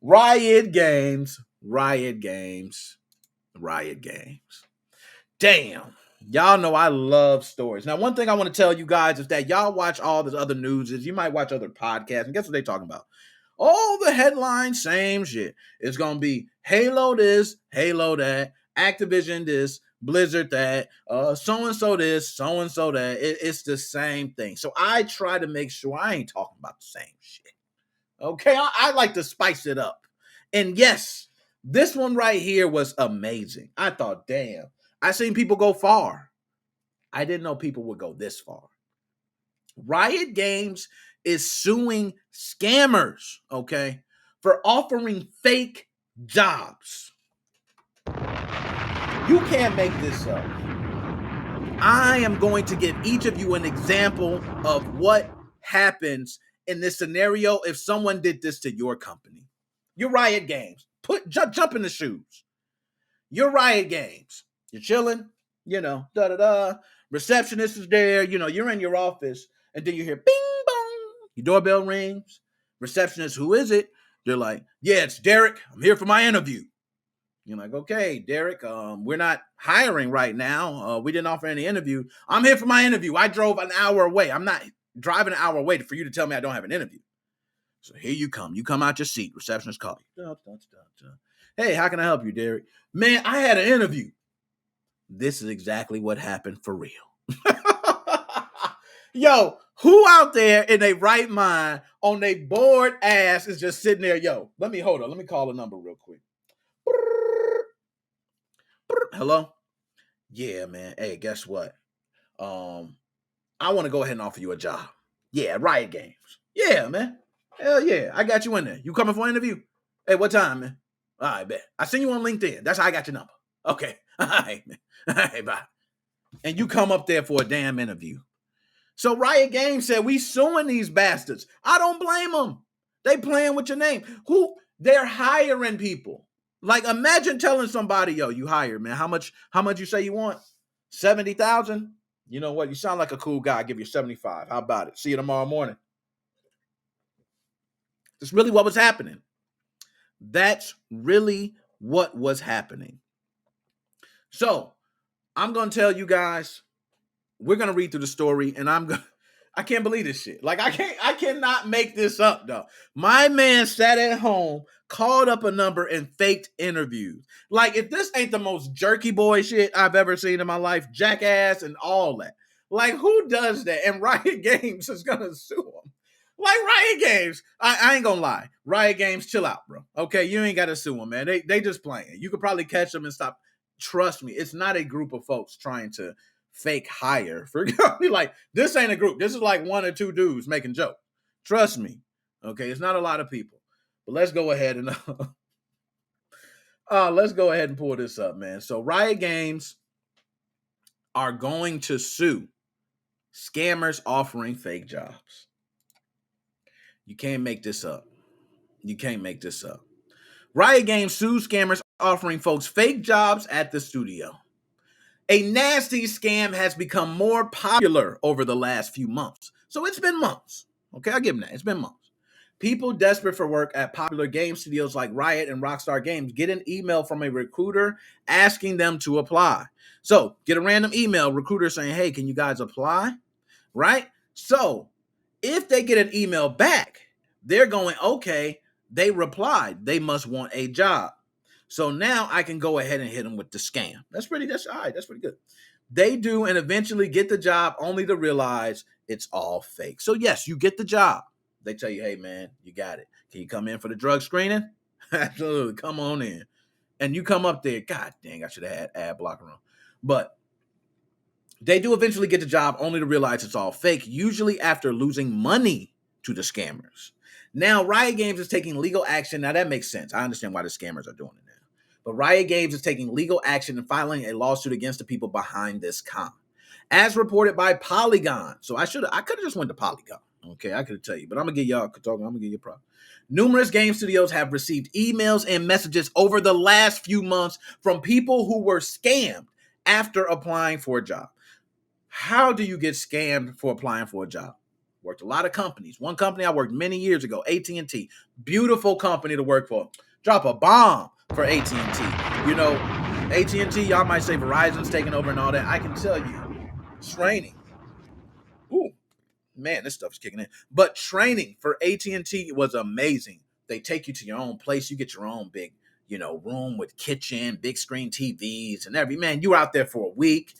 Riot Games, Riot Games, Riot Games. Damn. Y'all know I love stories. Now, one thing I want to tell you guys is that y'all watch all this other news. You might watch other podcasts, and guess what they talking about? All the headlines, same shit. It's gonna be Halo this, Halo that, Activision this, Blizzard that, so and so this, so and so that. It's the same thing. So I try to make sure I ain't talking about the same shit. Okay, I like to spice it up. And yes, this one right here was amazing. I thought, damn, I seen people go far. I didn't know people would go this far. Riot Games is suing scammers, okay, for offering fake jobs. You can't make this up. I am going to give each of you an example of what happens in this scenario if someone did this to your company. Your Riot Games. Jump in the shoes. Your Riot Games. You're chilling, da da da. Receptionist is there, you're in your office, and then you hear bing bong. Your doorbell rings. Receptionist, who is it? They're like, yeah, it's Derek. I'm here for my interview. You're like, okay, Derek, we're not hiring right now. We didn't offer any interview. I'm here for my interview. I drove an hour away. I'm not driving an hour away for you to tell me I don't have an interview. So here you come. You come out your seat. Receptionist call you. Hey, how can I help you, Derek? Man, I had an interview. This is exactly what happened for real. Yo, who out there in their right mind on their bored ass is just sitting there? Yo, let me call a number real quick. Hello? Yeah, man. Hey, guess what? I want to go ahead and offer you a job. Yeah, Riot Games. Yeah, man. Hell yeah. I got you in there. You coming for an interview? Hey, what time, man? All right, bet. I seen you on LinkedIn. That's how I got your number. Okay. All right, man. All right, bye. And you come up there for a damn interview. So Riot Games said, we suing these bastards. I don't blame them. They playing with your name. They're hiring people. Like, imagine telling somebody, yo, you hired, man. How much you say you want? 70,000? You know what? You sound like a cool guy. I'll give you 75. How about it? See you tomorrow morning. That's really what was happening. That's really what was happening. So, I'm going to tell you guys, we're going to read through the story, and I can't believe this shit. Like, I cannot make this up, though. My man sat at home, called up a number, and faked interviews. Like, if this ain't the most jerky boy shit I've ever seen in my life, jackass and all that. Like, who does that? And Riot Games is gonna sue them. Like, Riot Games, I ain't gonna lie. Riot Games, chill out, bro. Okay, you ain't gotta sue them, man. They just playing. You could probably catch them and stop. Trust me, it's not a group of folks trying to fake hire for like, this ain't a group. This is like one or two dudes making jokes. Trust me. Okay, it's not a lot of people. But let's go ahead and pull this up, man. So Riot Games are going to sue scammers offering fake jobs. You can't make this up. You can't make this up. Riot Games sues scammers offering folks fake jobs at the studio. A nasty scam has become more popular over the last few months. So it's been months. Okay, I'll give them that. It's been months. People desperate for work at popular game studios like Riot and Rockstar Games get an email from a recruiter asking them to apply. So get a random email, recruiter saying, hey, can you guys apply? Right? So if they get an email back, they're going, okay, they replied. They must want a job. So now I can go ahead and hit them with the scam. That's all right. That's pretty good. They do and eventually get the job only to realize it's all fake. So yes, you get the job. They tell you, hey man, you got it. Can you come in for the drug screening? Absolutely. Come on in. And you come up there. God dang, I should have had ad blocker on. But they do eventually get the job only to realize it's all fake, usually after losing money to the scammers. Now, Riot Games is taking legal action. Now, that makes sense. I understand why the scammers are doing it now. But Riot Games is taking legal action and filing a lawsuit against the people behind this con. As reported by Polygon. So I could have just went to Polygon. Okay, I could tell you. But I'm going to give y'all talking. I'm going to give you a problem. Numerous game studios have received emails and messages over the last few months from people who were scammed after applying for a job. How do you get scammed for applying for a job? Worked a lot of companies. One company I worked many years ago, AT&T. Beautiful company to work for. Drop a bomb for AT&T. You know, AT&T, y'all might say Verizon's taking over and all that. I can tell you, training. Ooh, man, this stuff's kicking in. But training for AT&T was amazing. They take you to your own place. You get your own big, room with kitchen, big screen TVs, and man, you're out there for a week.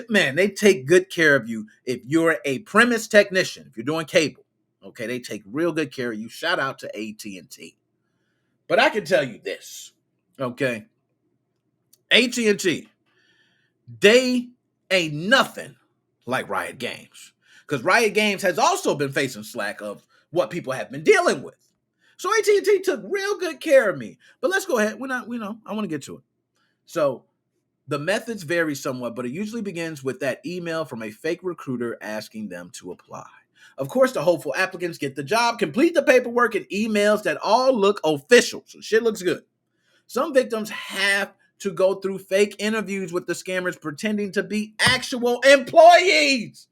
Man, they take good care of you if you're a premise technician. If you're doing cable, okay, they take real good care of you. Shout out to AT&T. But I can tell you this, okay, AT&T, they ain't nothing like Riot Games. Because Riot Games has also been facing slack of what people have been dealing with. So AT&T took real good care of me. But let's go ahead. I want to get to it. So the methods vary somewhat, but it usually begins with that email from a fake recruiter asking them to apply. Of course, the hopeful applicants get the job, complete the paperwork, and emails that all look official. So shit looks good. Some victims have to go through fake interviews with the scammers pretending to be actual employees.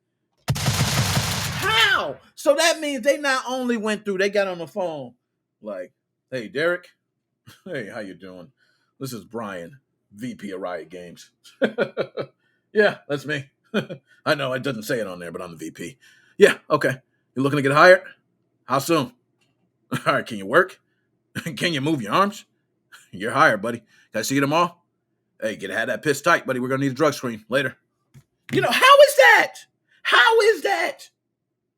How? So that means they not only went through, they got on the phone like, hey, Derek. Hey, how you doing? This is Brian, VP of Riot Games. Yeah, that's me. I know it doesn't say it on there, but I'm the VP. Yeah, okay. You looking to get hired? How soon? All right, can you work? Can you move your arms? You're hired, buddy. Can I see you tomorrow? Hey, have that piss tight, buddy. We're gonna need a drug screen later. How is that? How is that?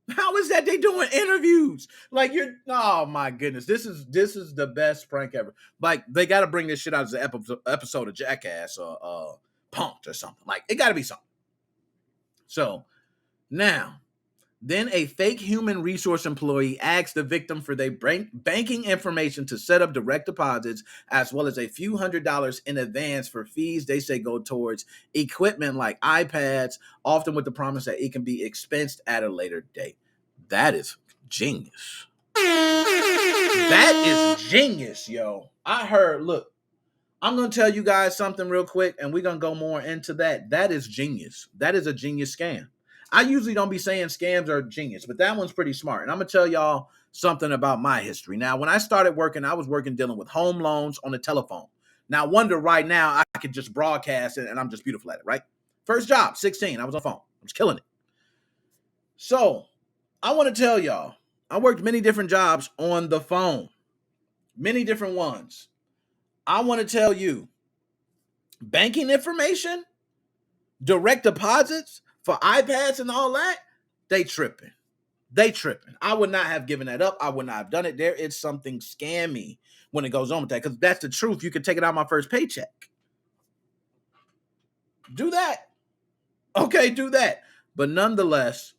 How is that they doing interviews? Like oh my goodness, this is the best prank ever. Like they got to bring this shit out as an episode of Jackass or Punk'd or something. Like it got to be something. So now, then a fake human resource employee asks the victim for their banking information to set up direct deposits, as well as a few $100s in advance for fees they say go towards equipment like iPads, often with the promise that it can be expensed at a later date. That is genius. That is genius, yo. Look, I'm going to tell you guys something real quick, and we're going to go more into that. That is genius. That is a genius scam. I usually don't be saying scams are genius, but that one's pretty smart. And I'm going to tell y'all something about my history. Now, when I started working, I was working dealing with home loans on the telephone. Now, I wonder right now I could just broadcast it, and I'm just beautiful at it, right? First job, 16. I was on the phone. I was killing it. So, I want to tell y'all, I worked many different jobs on the phone. Many different ones. I want to tell you, banking information, direct deposits for iPads and all that, they tripping. They tripping. I would not have given that up. I would not have done it. There is something scammy when it goes on with that, because that's the truth. You can take it out of my first paycheck. Do that. Okay, do that. But nonetheless,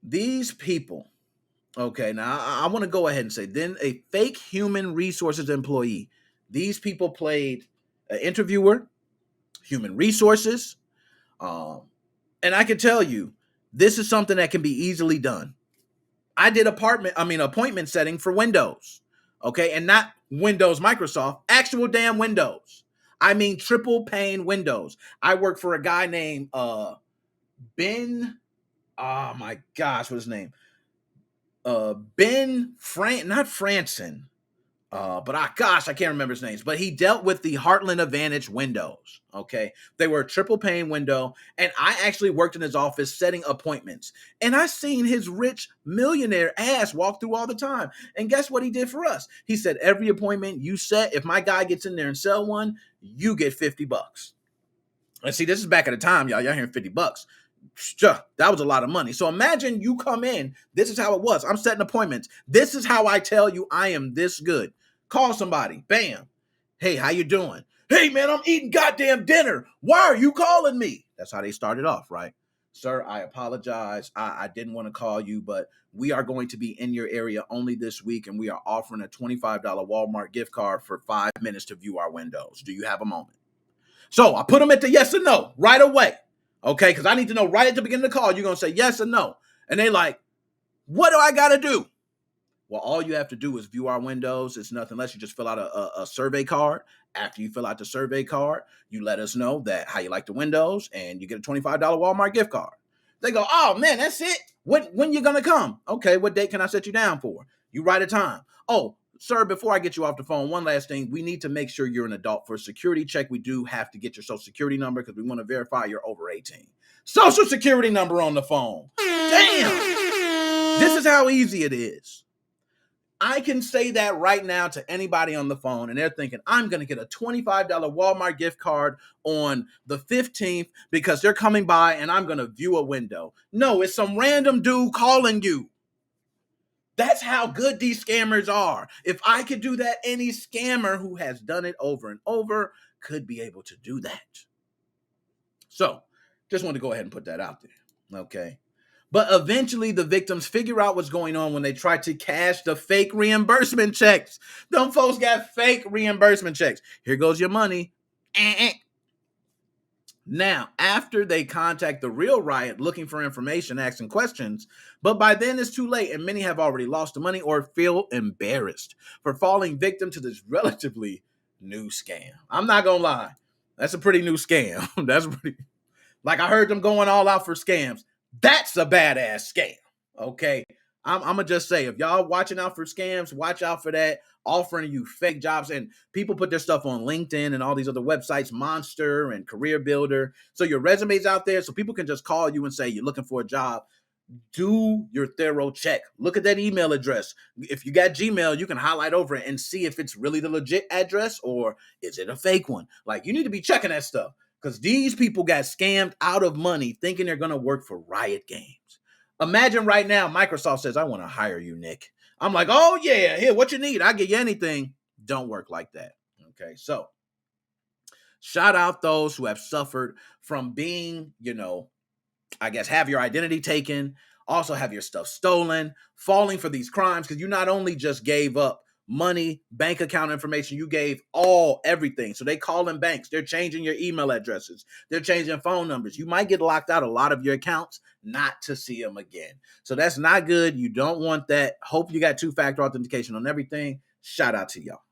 these people, okay, now I want to go ahead and say, then a fake human resources employee. These people played an interviewer, human resources, and I can tell you, this is something that can be easily done. I did appointment setting for Windows, okay, and not Windows Microsoft, actual damn Windows. I mean triple pane Windows. I work for a guy named Ben. Oh my gosh, what's his name? Ben not Franson. But I can't remember his names. But he dealt with the Heartland Advantage Windows. Okay, they were a triple pane window, and I actually worked in his office setting appointments. And I seen his rich millionaire ass walk through all the time. And guess what he did for us? He said, every appointment you set, if my guy gets in there and sell one, you get $50. And see, this is back at the time, y'all hearing $50. Sure, that was a lot of money. So imagine you come in. This is how it was. I'm setting appointments. This is how I tell you I am this good. Call somebody. Bam. Hey, how you doing? Hey, man, I'm eating goddamn dinner. Why are you calling me? That's how they started off, right? Sir, I apologize. I didn't want to call you, but we are going to be in your area only this week, and we are offering a $25 Walmart gift card for 5 minutes to view our windows. Do you have a moment? So I put them at the yes or no right away. Okay, because I need to know right at the beginning of the call, you're going to say yes or no. And they like, what do I got to do? Well, all you have to do is view our windows. It's nothing less. You just fill out a survey card. After you fill out the survey card, you let us know that how you like the windows, and you get a $25 Walmart gift card. They go, oh man, that's it. When you gonna come? Okay, what date can I set you down for? You write a time. Oh, sir, before I get you off the phone, one last thing. We need to make sure you're an adult. For a security check, we do have to get your social security number because we want to verify you're over 18. Social security number on the phone. Damn. This is how easy it is. I can say that right now to anybody on the phone, and they're thinking, I'm going to get a $25 Walmart gift card on the 15th because they're coming by and I'm going to view a window. No, it's some random dude calling you. That's how good these scammers are. If I could do that, any scammer who has done it over and over could be able to do that. So, just want to go ahead and put that out there. Okay. But eventually the victims figure out what's going on when they try to cash the fake reimbursement checks. Them folks got fake reimbursement checks. Here goes your money. Now, after they contact the real Riot looking for information, asking questions, but by then it's too late and many have already lost the money or feel embarrassed for falling victim to this relatively new scam. I'm not going to lie. That's a pretty new scam. That's pretty, like I heard them going all out for scams. That's a badass scam. Okay. I'm gonna just say, if y'all watching out for scams, watch out for that. Offering you fake jobs, and people put their stuff on LinkedIn and all these other websites, Monster and Career Builder. So your resume's out there, so people can just call you and say you're looking for a job. Do your thorough check. Look at that email address. If you got Gmail, you can highlight over it and see if it's really the legit address or is it a fake one. Like, you need to be checking that stuff because these people got scammed out of money thinking they're going to work for Riot Games. Imagine right now, Microsoft says, I want to hire you, Nick. I'm like, oh yeah, here, what you need? I'll give you anything. Don't work like that. Okay, so shout out those who have suffered from being, I guess, have your identity taken, also have your stuff stolen, falling for these crimes, because you not only just gave up money, bank account information, you gave everything. So they call in banks, they're changing your email addresses, they're changing phone numbers. You might get locked out a lot of your accounts, not to see them again. So that's not good. You don't want that. Hope you got 2-factor authentication on everything. Shout out to y'all.